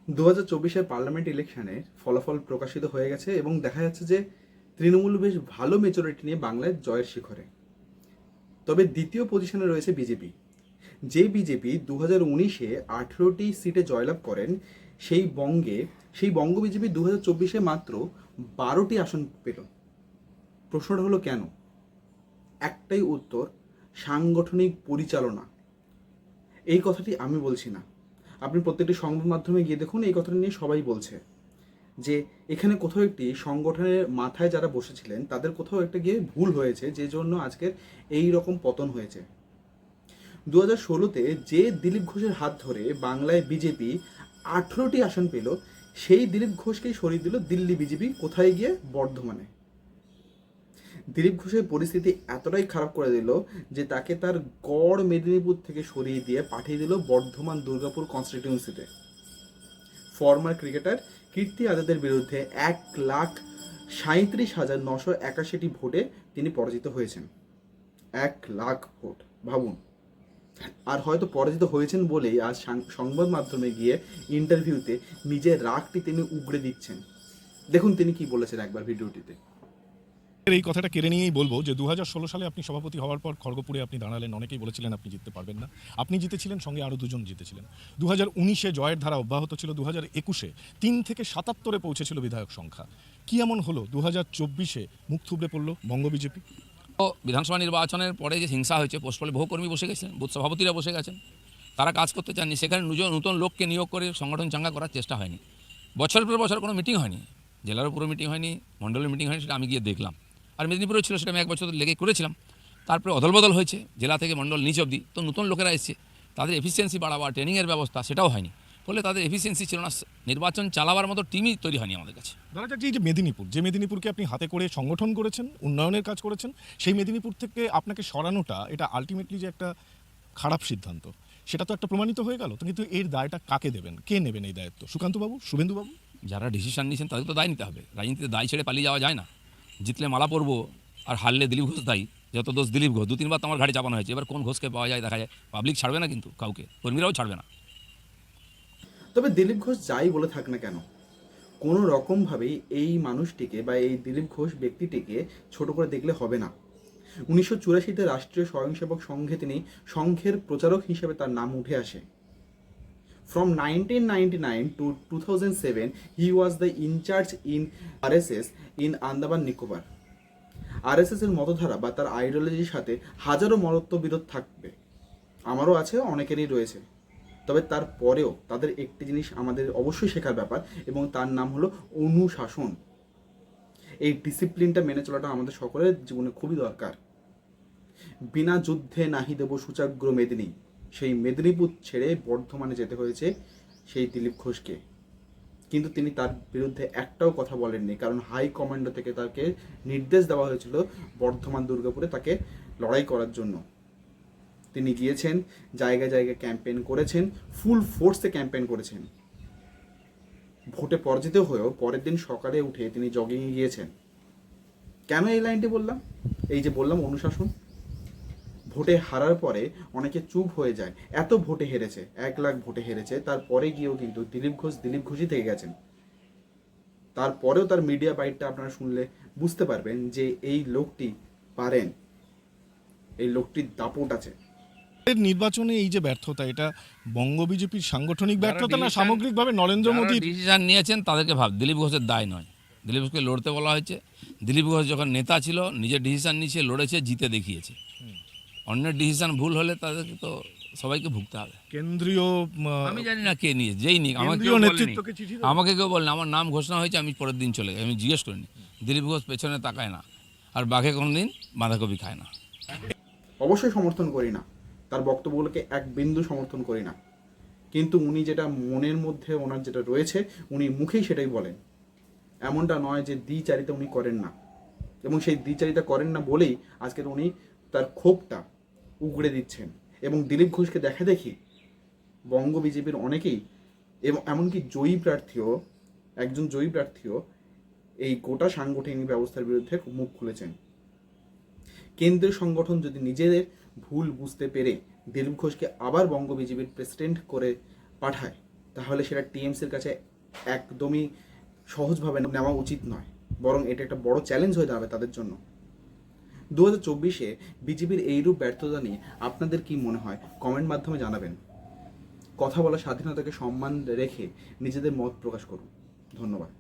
2024-এর parliament ইলেকশনের ফলাফল প্রকাশিত হয়ে গেছে এবং দেখা যাচ্ছে যে তৃণমূল বেশ ভালো মেজরিটি নিয়ে বাংলায় জয়ের শিখরে। তবে দ্বিতীয় পজিশনে রয়েছে বিজেপি। যে বিজেপি 2019-এ 18টি সিটে জয়লাভ করেন, সেই বঙ্গ বিজেপি 2024-এ মাত্র 12টি আসন পেল। প্রশ্নটা হলো কেন? একটাই উত্তর, সাংগঠনিক পরিচালনা। এই কথাটি আমি বলছি না, আপনি প্রত্যেকটি সংবাদ মাধ্যমে গিয়ে দেখুন, এই কথাটা নিয়ে সবাই বলছে যে এখানে কোথাও একটি সংগঠনের মাথায় যারা বসেছিলেন তাদের কোথাও একটা গিয়ে ভুল হয়েছে, যে জন্য আজকের এই রকম পতন হয়েছে। 2016-তে যে দিলীপ ঘোষের হাত ধরে বাংলায় বিজেপি 18টি আসন পেল, সেই দিলীপ ঘোষকেই সরিয়ে দিল দিল্লি বিজেপি। কোথায় গিয়ে? বর্ধমানে। দিলীপ ঘোষের পরিস্থিতি এতটাই খারাপ করে দিল যে তাকে তার গড় মেদিনীপুর থেকে সরিয়ে দিয়ে পাঠিয়ে দিল বর্ধমান দুর্গাপুর কনস্টিটিউয়েন্সিতে। ফর্মার ক্রিকেটার কীর্তি আজাদের বিরুদ্ধে 1,37,981টি ভোটে তিনি পরাজিত হয়েছেন। 1,00,000 ভোট, ভাবুন। আর হয়তো পরাজিত হয়েছেন বলেই আজ সংবাদ মাধ্যমে গিয়ে ইন্টারভিউতে নিজের রাগটি তিনি উগড়ে দিচ্ছেন। দেখুন তিনি কি বলেছেন একবার ভিডিওটিতে। এই কথাটা কেড়ে নিয়েই বলবো যে 2016 সালে আপনি সভাপতি হওয়ার পর খড়গপুরে আপনি দাঁড়ালেন, অনেকেই বলেছিলেন আপনি জিততে পারবেন না। আপনি জিতেছিলেন, সঙ্গে আরও দুজন জিতেছিলেন। 2019-এ জয়ের ধারা অব্যাহত ছিল। 2021-এ 3 থেকে 77-এ পৌঁছেছিল বিধায়ক সংখ্যা। কি এমন হলো 2024-এ মুখ থুবড়ে পড়লো বঙ্গ বিজেপি? বিধানসভা নির্বাচনের পরে যে হিংসা হয়েছে, পোস্টপলে বহু কর্মী বসে গেছেন, বুথ সভাপতিরা বসে গেছেন, তারা কাজ করতে চাননি। সেখানে নতুন লোককে নিয়োগ করে সংগঠন চাঙ্গা করার চেষ্টা হয়নি। বছরের পর বছর কোনো মিটিং হয়নি, জেলারও পুরো মিটিং হয়নি, মণ্ডলের মিটিং হয়নি, সেটা আমি গিয়ে দেখলাম। আর মেদিনীপুরেও ছিল, সেটা আমি 1 বছর লেগে করেছিলাম। তারপরে অদলবদল হয়েছে, জেলা থেকে মণ্ডল নিচ অবধি। তো নতুন লোকেরা এসছে, তাদের এফিসিয়েন্সি বাড়াবা, ট্রেনিংয়ের ব্যবস্থা, সেটাও হয়নি। ফলে তাদের এফিসিয়েন্সি ছিল না, নির্বাচন চালাবার মতো টিমই তৈরি হয়নি আমাদের কাছে। ধরা যাক যে মেদিনীপুরকে আপনি হাতে করে সংগঠন করেছেন, উন্নয়নের কাজ করেছেন, সেই মেদিনীপুর থেকে আপনাকে সরানোটা, এটা আলটিমেটলি যে একটা খারাপ সিদ্ধান্ত, সেটা তো একটা প্রমাণিত হয়ে গেল। তো কিন্তু এর দায়টা কাকে দেবেন? কে নেবেন এই দায়িত্ব? সুকান্তবাবু, শুভেন্দুবাবু? যারা ডিসিশন নিয়েছেন তাদের তো দায় নিতে হবে। রাজনীতিতে দায় ছেড়ে পালিয়ে যাওয়া যায় না। জিতলে মালা পরবো আর হারলে দিলীপ ঘোষ দায়ী। যত দোষ দিলীপ ঘোষ, 2-3 বার তো আমার ঘাড়ে চাপানো হয়েছে। এবার কোন ঘোষকে পাওয়া যায় দেখা যায়। পাবলিক ছাড়বে না, কিন্তু কাউকে, কর্মীরাও ছাড়বে না। তবে দিলীপ ঘোষ যাই বলে থাক না কেন, কোনো রকমভাবেই এই মানুষটিকে বা এই দিলীপ ঘোষ ব্যক্তিটিকে ছোট করে দেখলে হবে না। 1984-তে রাষ্ট্রীয় স্বয়ংসেবক সংঘে তিনি সংঘের প্রচারক হিসেবে তার নাম উঠে আসে। From 1999 to 2007, he was the in-charge in RSS in Andaman Nicobar. RSS এর মতধারা বা তার আইডিওলজির সাথে হাজারো মতবিরোধ থাকবে, আমারও আছে, অনেকেরই রয়েছে। তবে তারপরেও তাদের একটি জিনিস আমাদের অবশ্যই শেখার ব্যাপার, এবং তার নাম হলো অনুশাসন। এই ডিসিপ্লিনটা মেনে চলাটা আমাদের সকলের জীবনে খুবই দরকার। বিনা যুদ্ধে নাহি দেব সূচাগ্র মেদিনী, সেই মেদিনীপুর ছেড়ে বর্ধমানে যেতে হয়েছে সেই দিলীপ ঘোষকে। কিন্তু তিনি তার বিরুদ্ধে একটাও কথা বলেননি, কারণ হাই কমান্ড থেকে তাকে নির্দেশ দেওয়া হয়েছিল বর্ধমান দুর্গাপুরে তাকে লড়াই করার জন্য। তিনি গিয়েছেন, জায়গায় জায়গায় ক্যাম্পেইন করেছেন, ফুল ফোর্সে ক্যাম্পেইন করেছেন। ভোটে পরাজিত হয়েও পরের দিন সকালে উঠে তিনি জগিংয়ে গিয়েছেন। কেন এই লাইনটি বললাম? এই যে বললাম অনুশাসন। ভোটে হারার পরে অনেকে চুপ হয়ে যায়, এত ভোটে হেরেছে, 1,00,000 ভোটে হেরেছে, তারপরে গিয়েও কিন্তু দিলীপ ঘোষই থেকে গেছেন। তারপরেও তার মিডিয়া বাইটটা আপনারা শুনলে বুঝতে পারবেন যে এই লোকটি পারেন, এই লোকটির দাপট আছে। নির্বাচনে এই যে ব্যর্থতা, এটা বঙ্গ বিজেপির সাংগঠনিক ব্যর্থতা না সামগ্রিকভাবে নরেন্দ্র মোদী ডিসিশন নিয়েছেন তাদেরকে দিলীপ ঘোষের দায় নয়। দিলীপ ঘোষকে লড়তে বলা হয়েছে। দিলীপ ঘোষ যখন নেতা ছিল নিজের ডিসিশন নিয়েছে, লড়েছে, জিতে দেখিয়েছে। অন্যের ডিসিশন ভুল হলে তাদেরকে তো সবাইকে ভুগতে হবে। কেন্দ্রীয় আমি জানি না কে নিয়ে, যেই নিক, আমাকে কেউ বলেনি। আমার নাম ঘোষণা হয়েছে, আমি পরের দিন চলে যাই, আমি জিজ্ঞেস করিনি। দিলীপ ঘোষ পেছনে তাকায় না, আর বাঘে কোনোদিন বাঁধাকপি খায় না। অবশ্যই সমর্থন করি না, তার বক্তব্যগুলোকে এক বিন্দু সমর্থন করি না, কিন্তু উনি যেটা মনের মধ্যে ওনার যেটা রয়েছে উনি মুখেই সেটাই বলেন। এমনটা নয় যে দ্বিচারিতা উনি করেন না, এবং সেই দ্বিচারিতা করেন না বলেই আজকের উনি তার ক্ষোভটা উগড়ে দিচ্ছেন। এবং দিলীপ ঘোষকে দেখা দেখি বঙ্গ বিজেপির অনেকেই, এবং এমনকি একজন জয়ী প্রার্থীও এই গোটা সাংগঠনিক ব্যবস্থার বিরুদ্ধে মুখ খুলেছেন। কেন্দ্রীয় সংগঠন যদি নিজেদের ভুল বুঝতে পেরে দিলীপ ঘোষকে আবার বঙ্গ বিজেপির প্রেসিডেন্ট করে পাঠায়, তাহলে সেটা টিএমসির কাছে একদমই সহজভাবে নেওয়া উচিত নয়, বরং এটা একটা বড় চ্যালেঞ্জ হয়ে দাঁড়াবে তাদের জন্য। 2024-এ বিজেপির এইরূপ ব্যর্থতা নিয়ে আপনাদের কি মনে হয় কমেন্ট মাধ্যমে জানাবেন। কথা বলার স্বাধীনতাকে সম্মান রেখে নিজেদের মত প্রকাশ করুন। ধন্যবাদ।